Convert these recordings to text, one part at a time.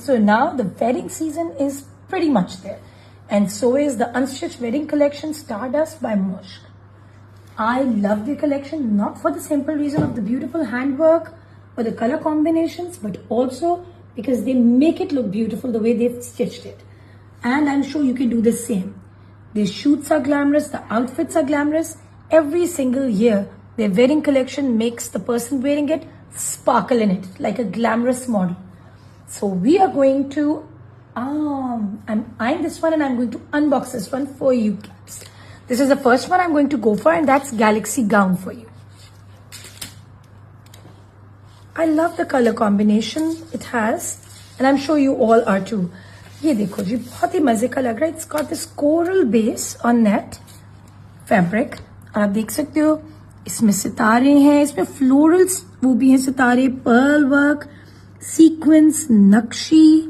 So now the wedding season is pretty much there. And so is the Unstitched Wedding Collection Stardust by Mushk. I love the collection not for the simple reason of the beautiful handwork or the color combinations, but also because they make it look beautiful the way they've stitched it. And I'm sure you can do the same. Their shoots are glamorous, the outfits are glamorous. Every single year, their wedding collection makes the person wearing it sparkle in it, like a glamorous model. So we are going to, I'm eyeing this one and I'm going to unbox this one for you guys. This is the first one I'm going to go for, and that's Galaxy Gown for you. I love the color combination it has, and I'm sure you all are too. ये देखो जी, बहुत ही मजे का लग रहा है. It's got this coral base on net fabric. और आप देख सकते हो इसमें सितारे हैं, इसमें फ्लोरल्स वो भी हैं, सितारे, pearl work, sequence, नक्शी,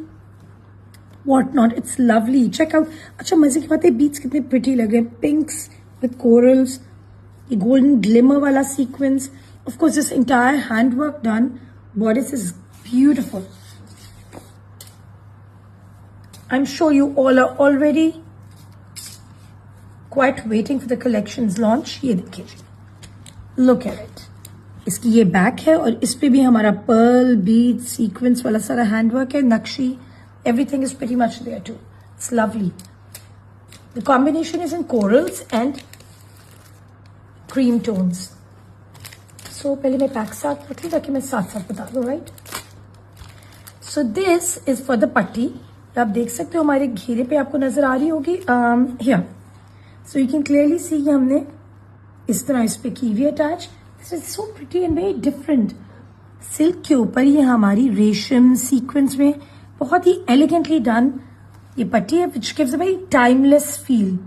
what not. It's lovely. Check out. अच्छा मजे की बात है, बीट्स कितने pretty लग रहे हैं, pinks with corals, ये golden glimmer वाला sequence. Of course, this entire handwork done. Bodice is beautiful. I'm sure you all are already quite waiting for the collection's launch. ये देखिए, look at it. इसकी ये back है और इस पे भी हमारा पर्ल, बीड, सीक्वेंस वाला सारा हैंडवर्क है, नक्शी. Everything is pretty much there too. It's lovely. The combination is in corals and cream tones. So पहले मैं पैक साथ रख लूँ ताकि मैं साथ साथ बता दूँ, right? So this is for the पट्टी. आप देख सकते हो हमारे घेरे पे आपको नजर आ रही होगी. Here. So you can clearly see कि हमने इस तरह इस पे की हुई attach. This is so pretty and very different. Silk के ऊपर ये हमारी रेशम सीक्वेंस में बहुत ही एलिगेंटली डन ये पट्टी है, which gives a very timeless feel.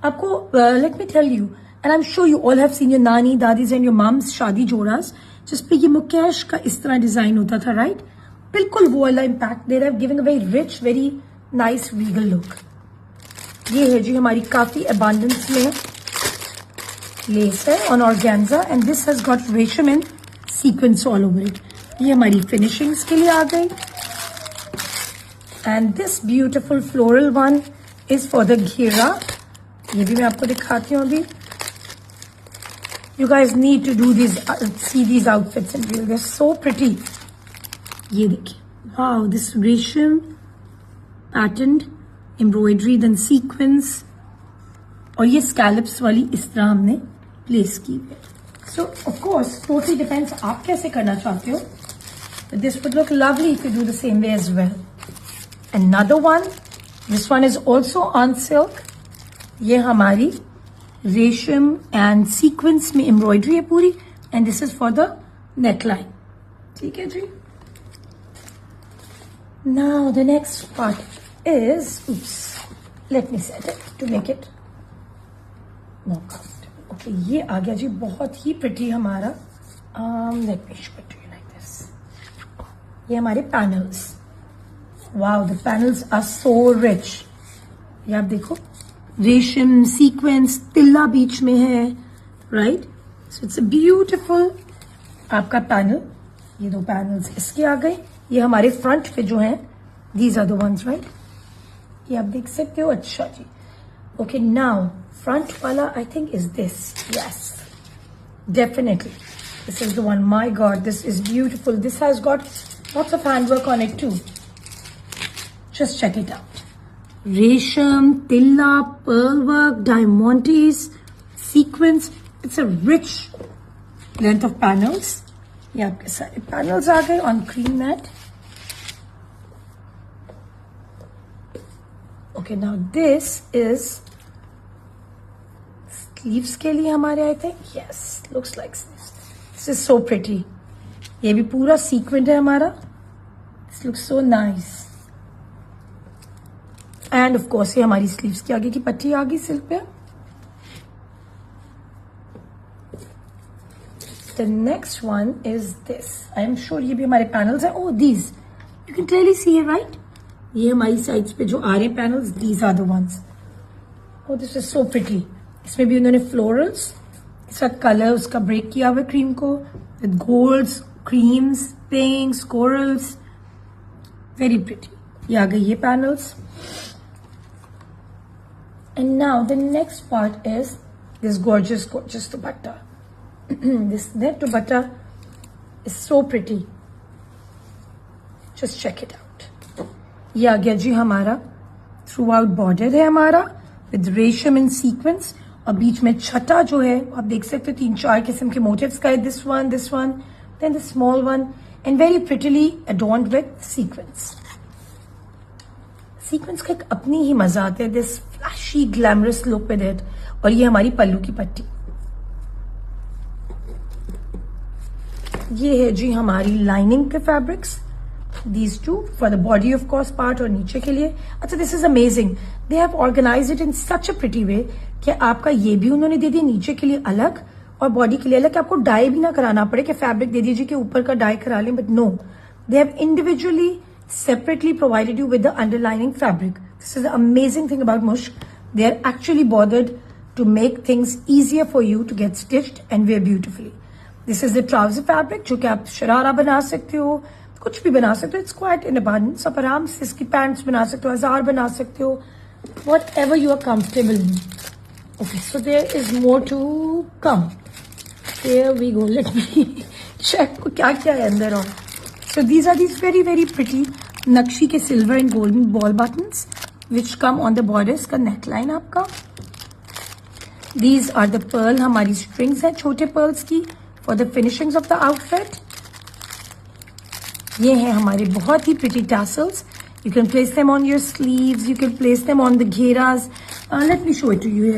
आपको let me tell you, and I'm sure you all have seen your नानी, दादीज and your moms शादी जोड़ास जिसपे ये मुकेश का इस तरह डिजाइन होता था, right? बिल्कुल वो वाला इम्पैक्ट दे रहा है, giving a very rich, very nice regal look. ये है जी हमारी काफी अबांडेंस में लेस है on organza, and this has got resham and sequence all over it. ये हमारी फिनिशिंग्स के लिए आ गई. And this beautiful floral one is for the ghera. ये भी मैं आपको दिखाती हूँ अभी. You guys need to do these, see these outfits in real. They're so pretty. ये देखिए, wow, this रेशम patterned embroidery, then sequence, और ये scallops वाली इस तरह हमने प्लेस की है. So of course, totally depends आप कैसे करना चाहते हो. But this would look lovely if you do the same way as well. Another one, this one is also on silk. ये हमारी रेशम एंड सीक्वेंस में एम्ब्रॉयडरी है पूरी, and this is for the neckline. ठीक है जी. Now the next part is, let me set it to make it more comfortable. Okay, ये आ गया जी बहुत ही प्रिटी हमारा. Let me show it to you like this. ये हमारे panels. Wow, the panels are so rich. ये आप देखो, रेशम सीक्वेंस, तिल्ला बीच में है, right? So it's a beautiful आपका पैनल. ये दो पैनल्स इसके आ गए. ये हमारे फ्रंट पे जो हैं, these are the ones, right? ये आप देख सकते हो. अच्छा जी. ओके, नाउ फ्रंट वाला I think is this. Yes, definitely this is the one. My god, this is beautiful. This has got lots of handwork on it too. Just check it out. Resham, tilla, pearl work, diamantes, sequence. It's a rich length of panels. ये आपके सारे panels आ गए on cream matte. Okay, now this is sleeves के लिए हमारे आए थे. Yes, looks like this is so pretty. ये भी पूरा सीक्वेंट है हमारा. This looks so nice. And of course ये हमारी स्लीव्स की आगे की पट्टी आ गई सिल्क पे. The next one is this. I am sure ये भी हमारे पैनल्स हैं. Oh, these you can clearly see है, राइट? ये हमारी साइड्स पे जो आ रहे हैं panels, these are the ones. Oh, this is so pretty. इसमें भी उन्होंने फ्लोरल्स, इसका कलर उसका ब्रेक किया हुआ है क्रीम को, with golds, creams, pinks, corals. Very pretty. ये आ गई ये panels. And now the next part is this gorgeous gorgeous dupatta. This net dupatta is so pretty, just check it out. ये आ गया जी हमारा थ्रू आउट बॉर्डर है हमारा विद रेशम इन सीक्वेंस, और बीच में छठा जो है आप देख सकते हो 3-4 किस्म के मोटिव्स का है। This one then the small one and very prettily adorned with sequence. Sequence का एक अपनी ही मजा आता है, this flashy glamorous look with it. और ये हमारी पल्लू की पट्टी, ये है जी हमारी लाइनिंग के fabrics, these two for the body of course part और नीचे के लिए। अच्छा, this is amazing, they have organized it in such a pretty way कि आपका ये भी उन्होंने दे दिया नीचे के लिए अलग और बॉडी के लिए अलग, कि आपको डाई भी ना कराना पड़े कि फैब्रिक दे दीजिए कि ऊपर का डाई करा लें, but no, they have individually separately provided you with the underlining fabric. This is the amazing thing about Mushk, they are actually bothered to make things easier for you to get stitched and wear beautifully. This is the trouser fabric जो कि आप शरारा बना सकते हो, कुछ भी बना सकते हो, इट्स क्वाइट इन अबंडेंस। आप आराम से इसकी पैंट्स बना सकते हो, हजार बना सकते हो, whatever you are comfortable in. Okay, so there is more to come. There we go, let me check क्या क्या है अंदर। और so these are these very very pretty nakshi के silver and golden ball buttons which come on the borders का neckline आपका। These are the pearl, हमारी strings हैं छोटे पर्ल्स की for the finishings of the outfit. ये है हमारे बहुत ही pretty tassels, you can place them on your sleeves, you can place them on the gheras. Let me show it to you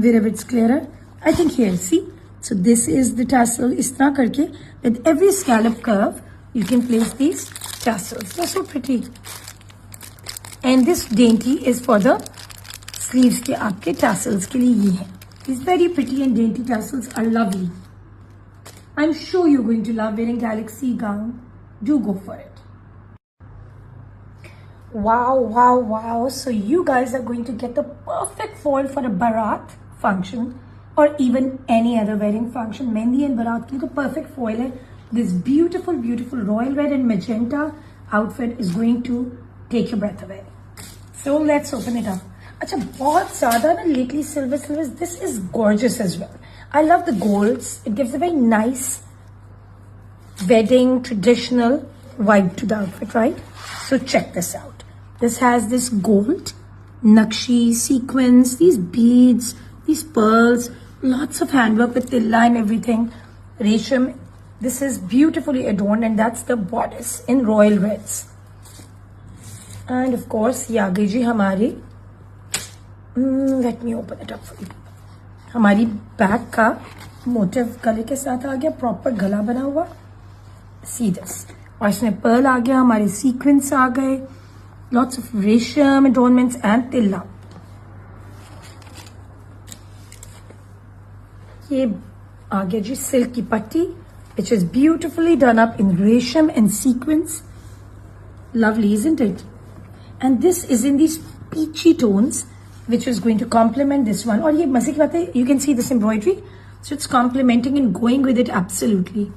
wherever it's clearer, I think here, see, so this is the tassel, इस तरह करके with every scallop curve you can place these tassels, they're so pretty। and this dainty is for the sleeves के आपके tassels के लिए। ये है, these very pretty and dainty tassels are lovely, I'm sure you're going to love wearing galaxy gown, do go for it। Wow, so you guys are going to get the perfect foil for a barat function or even any other wedding function। Mehndi and barat के लिए तो perfect foil है। This beautiful royal red and magenta outfit is going to take your breath away, so let's open it up। अच्छा, बहुत ज्यादा ना lately silver, this is gorgeous as well। I love the golds, it gives a very nice wedding traditional vibe to the outfit, right? So check this out, this has this gold nakshi sequins, these beads, these pearls, lots of handwork with tilla and everything, resham। This is beautifully adorned and that's the bodice in royal reds। and of course ये आ गई जी हमारी, let me open it up for you, हमारी back का motive गले के साथ आ गया, प्रॉपर गला बना हुआ, सी दिस। और इसमें पर्ल आ गया, हमारे सीक्वेंस आ गए, लॉट्स ऑफ रेशम एडोर्नमेंट्स एंड तिल्ला। ये आ गया जी सिल्क की पट्टी which is beautifully done up in resham and sequence, lovely isn't it? and this is in these peachy tones which is going to complement this one। और ये मजे की बात है, you can see this embroidery, so it's complementing and going with it absolutely।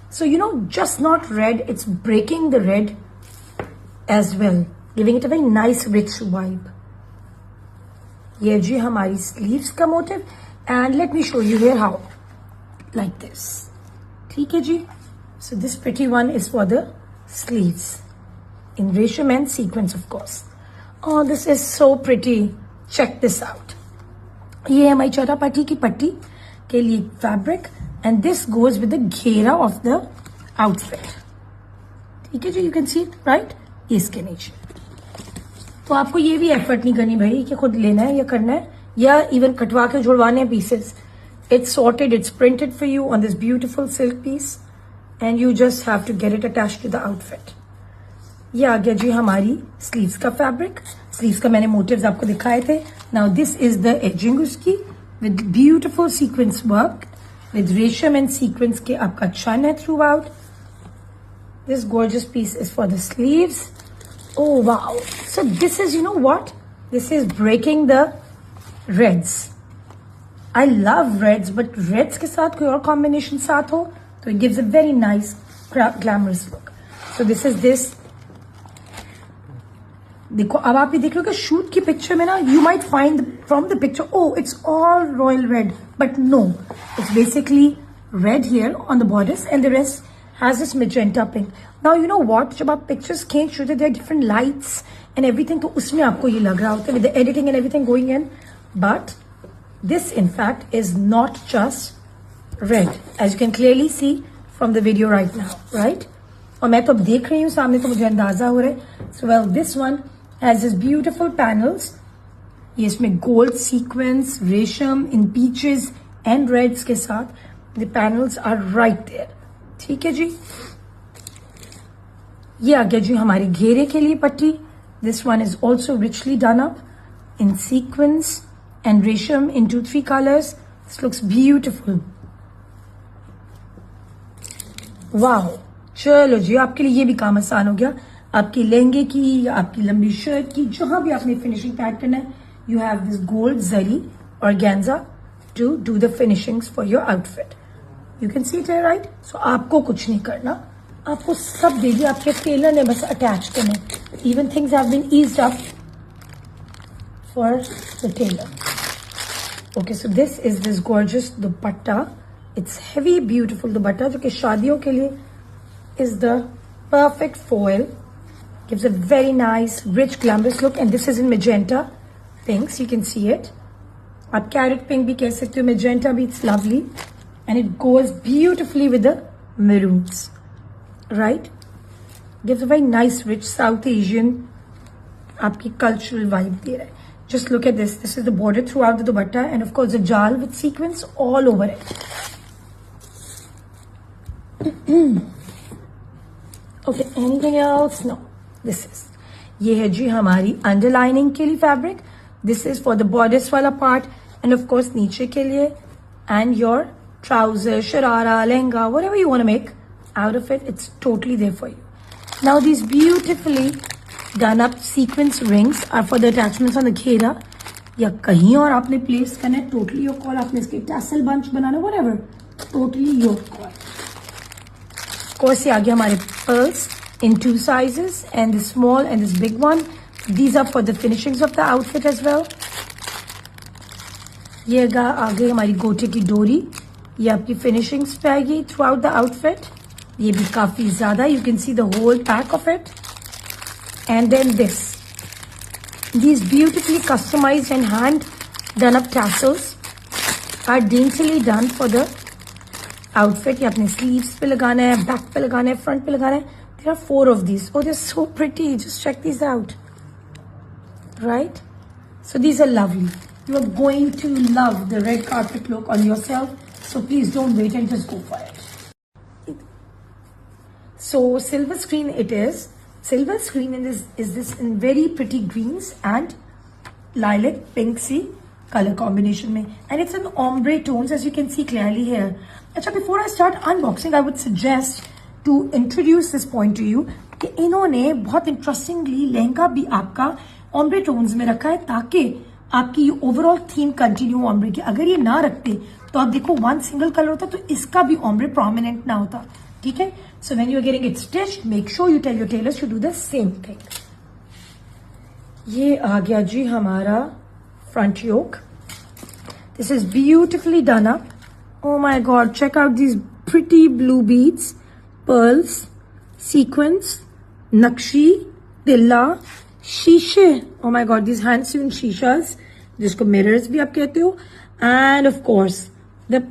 so you know, just not red, it's breaking the red as well, giving it a very nice rich vibe। ये जी हमारी sleeves का motive, and let me show you here how, like this, ठीक है जी। so this pretty one is for the sleeves in resham and sequence of course। oh, this is so pretty, check this out। ये हमारी चौथा पट्टी की पट्टी के लिए fabric, and this goes with the ghera of the outfit, ठीक है जी, you can see it right, इसके नीचे। तो आपको ये भी एफर्ट नहीं करनी भाई कि खुद लेना है या करना है या इवन कटवा के जुड़वाने हैं pieces. It's sorted, it's printed for you on this beautiful silk piece and you just have to get it attached to the outfit. ये आ गया जी हमारी स्लीव्स का फैब्रिक, स्लीव्स का मैंने मोटिव्स आपको दिखाए थे। Now this is the edging उसकी with beautiful sequence work with resham and sequence के आपका चन है throughout. This gorgeous piece is for the sleeves. Oh wow, so this is, you know what, this is breaking the reds। I love reds, but reds के साथ कोई और combination साथ हो तो it gives a very nice glamorous look। So this is this देखो अब आप ये देख रहे हो कि शूट की पिक्चर में ना you might find from the picture oh it's all royal red but no it's basically red here on the borders and the rest has this magenta pink. Now you know what जब आप pictures खींच रहे थे there different lights and everything तो उसमें आपको ये लग रहा होता है with the editing and everything going in but this in fact is not just red as you can clearly C from the video right now right. और मैं तो अब देख रही हूँ सामने तो मुझे अंदाजा हो रहा है. So well this one has this beautiful panels. ये इसमें गोल्ड सीक्वेंस रेशम इन पीचेस एंड रेड्स के साथ the panels are right there. ठीक है जी. ये आ गया जी हमारे घेरे के लिए पट्टी. This one is also richly done up in sequence and रेशम इन 2-3 कलर्स. This looks beautiful. वाह. चलो जी आपके लिए ये भी काम आसान हो गया. आपकी लहंगे की या आपकी लंबी शर्ट की जहां भी आपने फिनिशिंग पैक करना है you have this gold zari organza to do the finishings for your outfit. You can see it right. So आपको कुछ नहीं करना. आपको सब दे दिया आपके टेलर ने बस अटैच करने. Even things have been eased up for the tailor. Okay so this is this gorgeous dupatta. It's heavy beautiful dupatta जो कि शादियों के लिए is the perfect foil. Gives a very nice rich glamorous look and this is in magenta pinks. You can see it. आप carrot pink भी कह सकते हो. Magenta भी it's lovely and it goes beautifully with the maroons. Right? Gives a very nice rich South Asian आपकी cultural vibe दे रहा है. Just look at this. This is the border throughout the dupatta and of course the jal with sequins all over it. Okay, anything else? No. This is. ये है जी हमारी underlining के लिए fabric. This is for the borders वाला part and of course नीचे के लिए and your trouser sharara lehenga whatever you want to make out of it, it's totally there for you. Now these beautifully done up sequence rings are for the attachments on the घेरा या कहीं और आपने place करना है. Totally your call. आपने इसके tassel bunch banana whatever, totally your call. Course ये आ गया हमारे pearls in 2 sizes and this small and this big one. These are for the finishings of the outfit as well. ये आ गई हमारी गोटे की डोरी. ये आपकी फिनिशिंग्स पे आएगी throughout the outfit. ये भी काफी ज्यादा. You can see the whole pack of it. And then this. These beautifully customized and hand done up tassels are daintily done for the outfit. ये अपने sleeves पे लगाना है, back पे लगाना है, front पे लगाना है. There are 4 of these. Oh, they're so pretty. Just check these out. Right? So these are lovely. You are going to love the red carpet look on yourself. So please don't wait and just go for it. So silver screen it is. Silver screen is this in very pretty greens and lilac pinksy color combination में. And it's in ombre tones as you can see clearly here. अच्छा, before I start unboxing, I would suggest to introduce this point to you कि इन्होंने बहुत interestingly lehenga भी आपका ombre tones में रखा है ताकि आपकी ओवरऑल थीम कंटिन्यू ombre की. अगर ये ना रखते तो आप देखो 1 सिंगल कलर होता तो इसका भी ombre प्रोमिनेंट ना होता. ठीक है. So when you are getting it stitched make sure you tell your tailors to do the same thing. ये आ गया जी हमारा front yoke. This is beautifully done up. Oh my god, check out these pretty blue beads, pearls, sequins, nakshi, tilla, shishe. Oh my god, these hand sewn shishas, जिसको mirrors भी आप कहते हो. And of course, the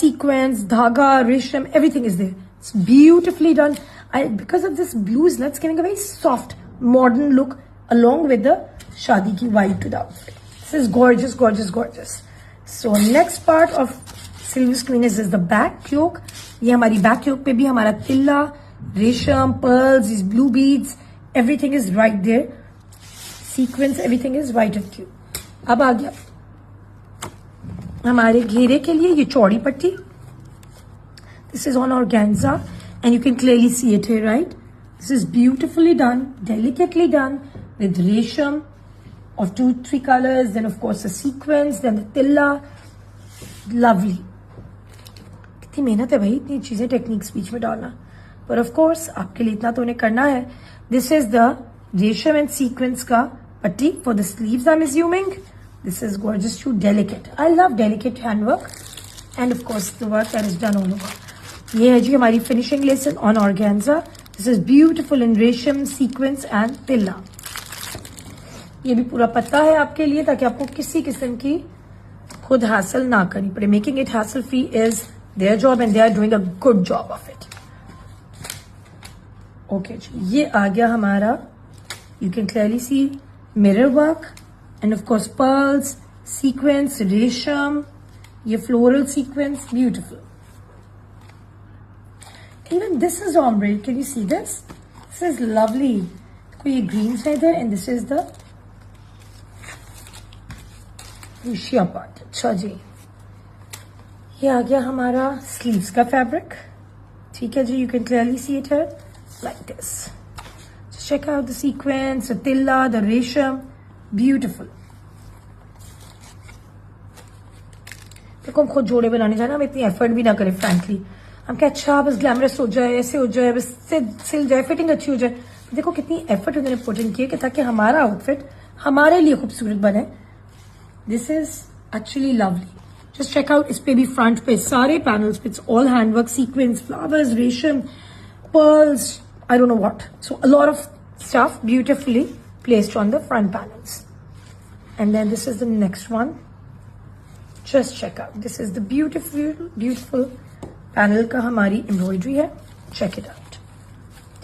sequins, dhaga, resham, everything is there. It's beautifully done. Because of this blues, it's giving a very soft, modern look along with the shadi ki vibe to the outfit. This is gorgeous, gorgeous, gorgeous. So next part of silver screen is the back yoke. ये हमारी back yoke पे भी हमारा tilla resham pearls is blue beads everything is right there. Sequence everything is right off you. अब आ गया हमारे घेरे के लिए ये चौड़ी पट्टी. This is on organza and you can clearly see it here right. This is beautifully done, delicately done with resham of 2-3 colors, then of course the sequins, then the tilla. Lovely. कितनी मेहनत है भाई इतनी चीजें techniques बीच में डालना, पर of course आपके लिए इतना तो उन्हें करना है. This is the resham and sequence का पट्टी for the sleeves I am assuming. This is gorgeous too delicate. I love delicate handwork and of course the work that is done all over. ये है जी हमारी finishing laces on organza. This is beautiful in resham, sequence and तिल्ला. ये भी पूरा पत्ता है आपके लिए ताकि आपको किसी किस्म की खुद हासिल ना करनी पड़े. Making it hassle free is their job and they are doing a good job of it. Okay जी, ये आ गया हमारा. You can clearly see mirror work and of course pearls, sequence, resham, ये floral sequence, beautiful. Even this is ombre. Can you see this? This is lovely. देखो ये greens है इधर and this is the fuchsia part. अच्छा जी, ये आ गया हमारा sleeves का fabric. ठीक है जी, you can clearly see it here like this. Just check out the sequence, the tilla, the resham, beautiful. देखो हम खुद जोड़े बनाने जाना, हम इतनी एफर्ट भी ना करें frankly. हम क्या अच्छा बस ग्लैमरस हो जाए, ऐसे हो जाए, बस सिल जाए, फिटिंग अच्छी हो जाए. देखो कितनी एफर्ट उन्होंने पुट इन किया कि ताकि हमारा आउटफिट हमारे लिए खूबसूरत बने. This is actually lovely. Just check out. इस पे भी फ्रंट पे सारे पैनल्स पे it's all handwork, sequence, flowers, resham, pearls, I don't know what. So a lot of stuff beautifully placed on the front panels. And then this is the next one. Just check out. This is the beautiful panel का हमारी embroidery है. Check it out.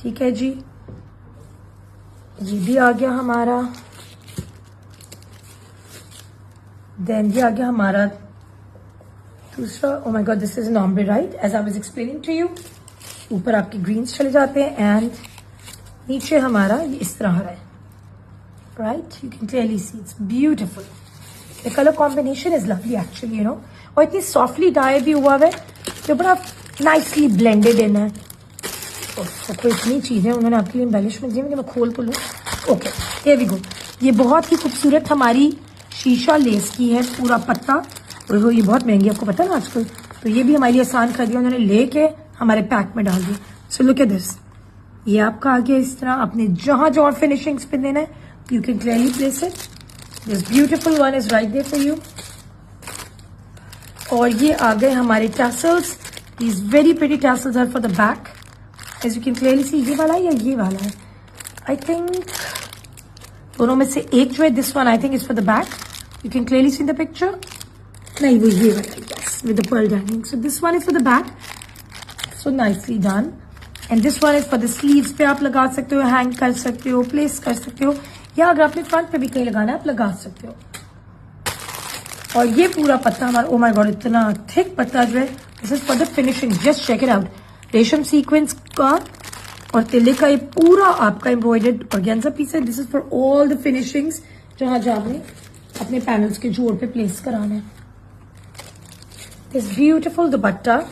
ठीक है जी, ये भी आ गया हमारा. Then ये आ गया हमारा दूसरा. Oh my god, this is an ombre right as I was explaining to you. ऊपर आपके ग्रीन्स चले जाते हैं एंड नीचे हमारा ये इस तरह है. Right, you can clearly see it's beautiful. The colour combination is lovely actually, you know. और इतनी सॉफ्टली डाई भी हुआ है जो बड़ा नाइसली ब्लेंडेड इन है. तो इतनी चीजें उन्होंने आपके लिए एम्बेलिशमेंट दी. मैं खोल तो लूँ. Okay, here we go. ये बहुत ही खूबसूरत हमारी शीशा लेस की है पूरा पत्ता. और ये बहुत महंगी, आपको पता है ना आजकल. तो ये भी हमारे लिए आसान कर दिया उन्होंने, लेके हमारे पैक में डाल दिया. So look at this. ये आपका आ गया इस तरह. आपने जहां जहां फिनिशिंग्स पे देना है you can clearly place it. This beautiful one is right there for you. और ये आ गए हमारे tassels. These very pretty tassels are for the back. As you can clearly see. ये वाला है या ये वाला है? आई थिंक दोनों में से एक जो है, this one I think is for the back. You can clearly see the picture. नहीं, वो ये वाला, yes, with the pearl dining. So this one is for the back. So nicely done. And this one is for the sleeves पे आप लगा सकते हो, hang कर सकते हो, प्लेस कर सकते हो, या अगर आपने फ्रंट पे भी कहीं लगाना है आप लगा सकते हो. और ये पूरा पत्ता हमारा, ओ माय गॉड, इतना थिक पत्ता जो है. This is for the finishing. Just check it out. रेशम सीक्वेंस का और तिल्ले का ये पूरा आपका एम्ब्रॉयडर्ड ऑर्गेन्जा पीस है. This is for all the finishings जहां जहां आपने अपने पैनल्स के जोड़ पे प्लेस कराना है. This beautiful dupatta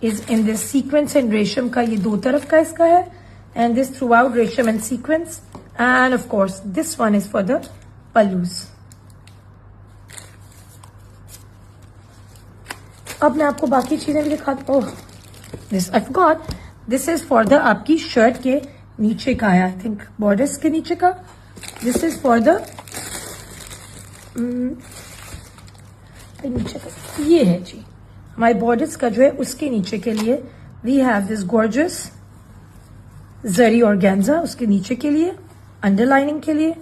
is in this sequence and resham का. ये दो तरफ का इसका है. And this throughout resham and sequence. And of course this one is for the pallus. अब मैं आपको बाकी चीजें भी दिखा दूं. Oh, this I forgot. This is for the आपकी शर्ट के नीचे का है, आई थिंक बॉर्डर्स के नीचे का. दिस इज फॉर द नीचे का. ये है जी हमारे बॉर्डर्स का जो है उसके नीचे के लिए. We have this gorgeous zari organza उसके नीचे के लिए, अंडरलाइनिंग के लिए.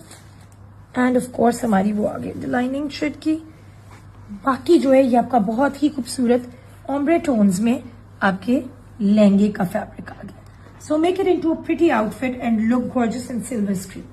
एंड ऑफ कोर्स हमारी वो आ गई लाइनिंग शर्ट की. बाकी जो है ये आपका बहुत ही खूबसूरत ऑम्ब्रे टोन्स में आपके लहंगे का फैब्रिक आ गया. So make it into a pretty outfit and look gorgeous in silver screen.